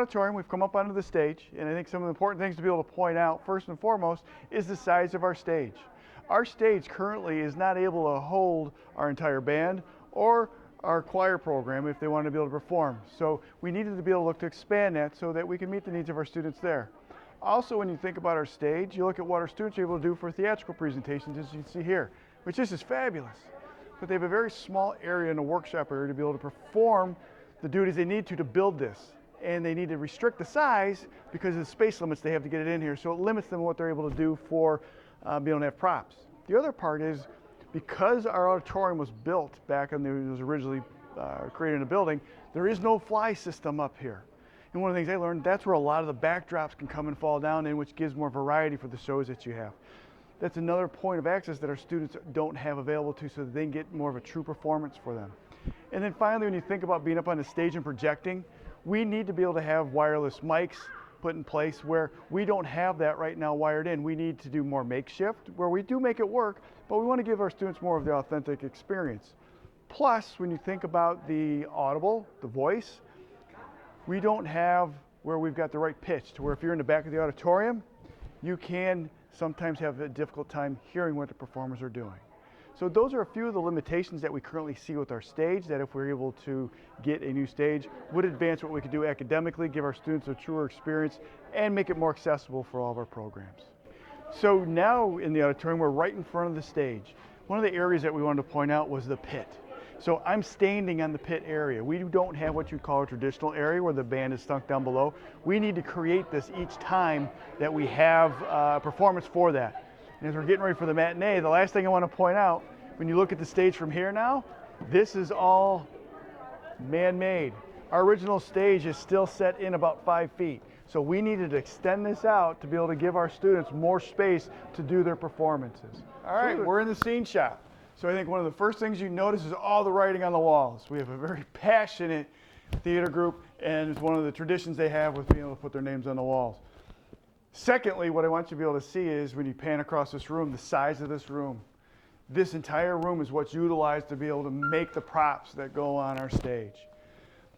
Auditorium, we've come up onto the stage, and I think some of the important things to be able to point out first and foremost is the size of our stage. Our stage currently is not able to hold our entire band or our choir program if they want to be able to perform. So we needed to be able to look to expand that so that we can meet the needs of our students there. Also, when you think about our stage, you look at what our students are able to do for theatrical presentations, as you can see here, which this is fabulous. But they have a very small area in the workshop area to be able to perform the duties they need to build this. And they need to restrict the size because of the space limits they have to get it in here. So it limits them what they're able to do for being able to have props. The other part is because our auditorium was built back when it was originally created in a building, there is no fly system up here. And one of the things I learned, that's where a lot of the backdrops can come and fall down in, which gives more variety for the shows that you have. That's another point of access that our students don't have available to, so that they can get more of a true performance for them. And then finally, when you think about being up on the stage and projecting, we need to be able to have wireless mics put in place where we don't have that right now wired in. We need to do more makeshift where we do make it work, but we want to give our students more of the authentic experience. Plus, when you think about the audible, the voice, we don't have where we've got the right pitch to where if you're in the back of the auditorium, you can sometimes have a difficult time hearing what the performers are doing. So those are a few of the limitations that we currently see with our stage, that if we're able to get a new stage, would advance what we could do academically, give our students a truer experience, and make it more accessible for all of our programs. So now in the auditorium, we're right in front of the stage. One of the areas that we wanted to point out was the pit. So I'm standing on the pit area. We don't have what you'd call a traditional area where the band is sunk down below. We need to create this each time that we have a performance for that. And as we're getting ready for the matinee, the last thing I want to point out, when you look at the stage from here now, this is all man-made. Our original stage is still set in about 5 feet. So we needed to extend this out to be able to give our students more space to do their performances. All right, we're in the scene shop. So I think one of the first things you notice is all the writing on the walls. We have a very passionate theater group, and it's one of the traditions they have with being able to put their names on the walls. Secondly, what I want you to be able to see is when you pan across this room, the size of this room. This entire room is what's utilized to be able to make the props that go on our stage.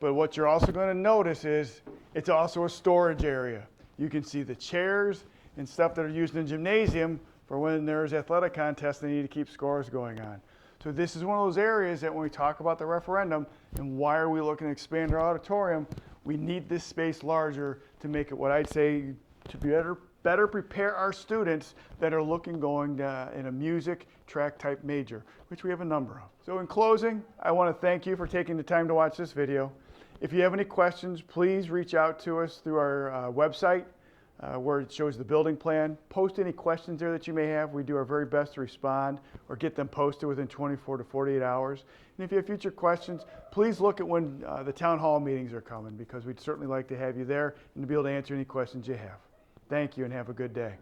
But what you're also going to notice is it's also a storage area. You can see the chairs and stuff that are used in the gymnasium for when there's athletic contests, they need to keep scores going on. So this is one of those areas that when we talk about the referendum and why are we looking to expand our auditorium, we need this space larger to make it what I'd say to better prepare our students that are looking going in a music track type major, which we have a number of. So in closing, I want to thank you for taking the time to watch this video. If you have any questions, please reach out to us through our website where it shows the building plan. Post any questions there that you may have. We do our very best to respond or get them posted within 24 to 48 hours. And if you have future questions, please look at when the town hall meetings are coming, because we'd certainly like to have you there and to be able to answer any questions you have. Thank you and have a good day.